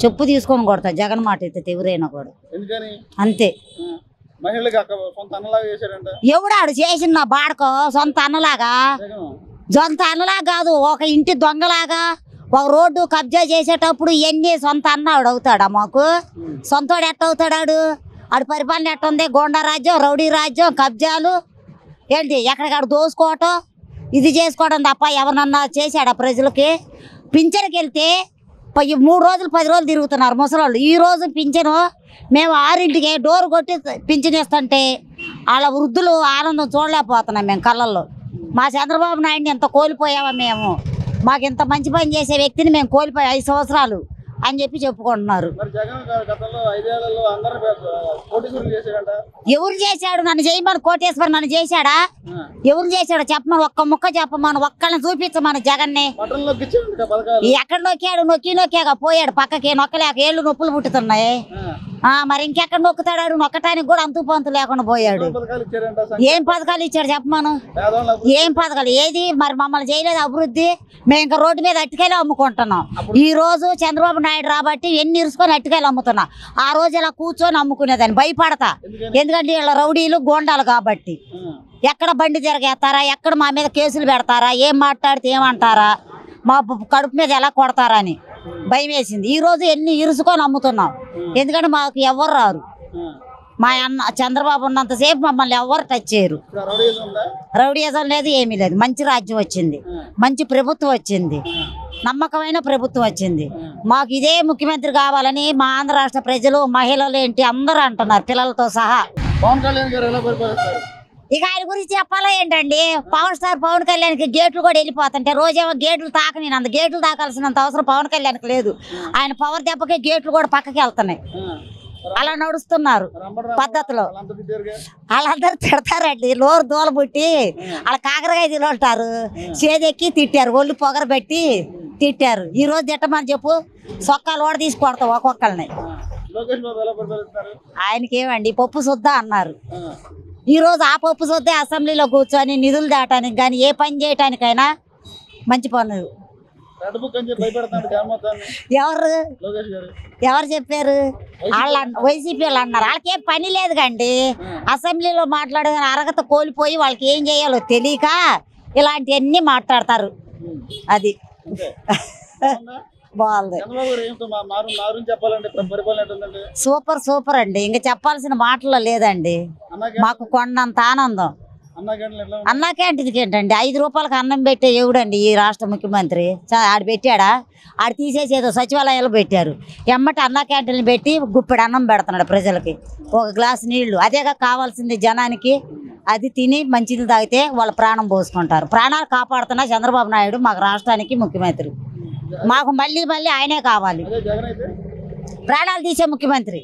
చెప్పు తీసుకొని కొడతా జగన్ మాట ఎత్తితే ఎవరైనా కూడా అంతే. ఎవడాడు చేసిన నా బాడకో సొంత అన్నలాగా కాదు, ఒక ఇంటి దొంగలాగా ఒక రోడ్డు కబ్జా చేసేటప్పుడు ఇవన్నీ సొంత అన్నాడు అవుతాడా? మాకు సొంతోడు ఎట్ట అవుతాడాడు? ఆడు పరిపాలన ఎట్టుంది? గోండా రాజ్యం, రౌడీ రాజ్యం, కబ్జాలు ఏంటి ఎక్కడికాడు దోసుకోవటం ఇది చేసుకోవడం తప్ప ఎవరినన్నా చేశాడా ప్రజలకి? పింఛన్కి వెళ్తే 3 రోజులు 10 రోజులు తిరుగుతున్నారు ముసలోళ్ళు. ఈ రోజు పింఛను మేము 6ంటికి డోర్ కొట్టి పింఛన్ ఇస్తుంటే వాళ్ళ వృద్ధులు ఆనందం చూడలేకపోతున్నాం మేము కళ్ళల్లో. మా చంద్రబాబు నాయుడిని ఎంత కోల్పోయామా మేము, మాకు ఇంత మంచి పని చేసే వ్యక్తిని మేము కోల్పోయాం 5 సంవత్సరాలు అని చెప్పి చెప్పుకుంటున్నారు. ఎవరు చేశాడు? నన్ను చేయమని కోటేశ్వరి నన్ను చేశాడా? ఎవరు చేశాడు చెప్పమని, ఒక్క ముక్క చెప్పమని, ఒక్కళ్ళని చూపించమని జగన్ని. ఎక్కడ నొక్కాడు? నొక్కాక పోయాడు పక్కకి, నొక్కలేక ఏళ్ళు నొప్పులు పుట్టుతున్నాయి. మరి ఇంకెక్కడ నొక్కుతాడు? నొక్కటానికి కూడా అంతు పంతు లేకుండా పోయాడు. ఏం పథకాలు ఇచ్చాడు చెప్పమను? ఏం పథకాలు? ఏది మరి మమ్మల్ని చేయలేదు అభివృద్ధి? మేము ఇంకా రోడ్డు మీద అట్టికాయలు అమ్ముకుంటున్నాం. ఈ రోజు చంద్రబాబు నాయుడు రాబట్టి ఎన్ని ఇరుసుకొని అట్టికాయలు అమ్ముతున్నా. ఆ రోజు ఇలా కూర్చొని అమ్ముకునేదాన్ని భయపడతా, ఎందుకంటే వీళ్ళ రౌడీలు గోండాలు కాబట్టి. ఎక్కడ బండి తిరగేస్తారా, ఎక్కడ మా మీద కేసులు పెడతారా, ఏం మాట్లాడితే ఏమంటారా, మా కడుపు మీద ఎలా కొడతారా అని భయం వేసింది. ఈ రోజు ఎన్ని ఇరుసుకొని అమ్ముతున్నాం, ఎందుకంటే మాకు ఎవరు రారు. మా అన్న చంద్రబాబు ఉన్నంతసేపు మమ్మల్ని ఎవరు టచ్ చేయరు. రౌడీజం లేదు, ఏమీ లేదు. మంచి రాజ్యం వచ్చింది, మంచి ప్రభుత్వం వచ్చింది, నమ్మకమైన ప్రభుత్వం వచ్చింది. మాకు ఇదే ముఖ్యమంత్రి కావాలని మా ఆంధ్ర రాష్ట్ర ప్రజలు, మహిళలు ఏంటి అందరూ అంటున్నారు, పిల్లలతో సహా. ఇక ఆయన గురించి చెప్పాలా ఏంటండి? పవన్ స్టార్ పవన్ కళ్యాణ్కి గేట్లు కూడా వెళ్ళిపోతుంటే రోజేమో గేట్లు తాకని, అంత గేట్లు తాకాల్సినంత అవసరం పవన్ కళ్యాణ్కి లేదు. ఆయన పవర్ దెబ్బకే గేట్లు కూడా పక్కకి వెళ్తున్నాయి. అలా నడుస్తున్నారు పద్ధతిలో. వాళ్ళందరూ తిడతారండి, నోరు దూల పుట్టి వాళ్ళ కాకరకాయ తింటారు, చేదెక్కి తిట్టారు, ఒళ్ళు పొగర పెట్టి తిట్టారు. ఈ రోజు తిట్టమని చెప్పు, సొక్కాలు కూడా తీసి కొడతాం ఒక్కొక్కరిని. ఆయనకేమండి పప్పు సుద్దా అన్నారు. ఈ రోజు ఆ పప్పు సుద్దే అసెంబ్లీలో కూర్చొని నిధులు దాటానికి కానీ ఏ పని చేయటానికైనా మంచి పనులు. ఎవరు చెప్పారు? వైసీపీ వాళ్ళు అన్నారు. వాళ్ళకేం పని లేదు కండి, అసెంబ్లీలో మాట్లాడే అర్హత కోల్పోయి వాళ్ళకి ఏం చేయాలో తెలియక ఇలాంటివన్నీ మాట్లాడతారు. అది బాగుంది, సూపర్ సూపర్ అండి. ఇంకా చెప్పాల్సిన మాటల్లో లేదండి. మాకు కొండంత ఆనందం. అన్నా క్యాంటీన్కి ఏంటండి 5 రూపాయలకు అన్నం పెట్టే ఎవడండి ఈ రాష్ట్ర ముఖ్యమంత్రి? ఆడు పెట్టాడా? ఆడు తీసేసి ఏదో సచివాలయాలు పెట్టారు. ఎమ్మటి అన్నా క్యాంటీన్లు పెట్టి గుప్పెడు అన్నం పెడుతున్నాడు ప్రజలకి, ఒక గ్లాస్ నీళ్లు. అదేగా కావాల్సింది జనానికి. అది తిని మంచిది తాగితే వాళ్ళ ప్రాణం పోసుకుంటారు. ప్రాణాలు కాపాడుతున్నా చంద్రబాబు నాయుడు మాకు రాష్ట్రానికి ముఖ్యమంత్రి. మాకు మళ్ళీ మళ్ళీ ఆయనే కావాలి, ప్రాణాలు తీసే ముఖ్యమంత్రి.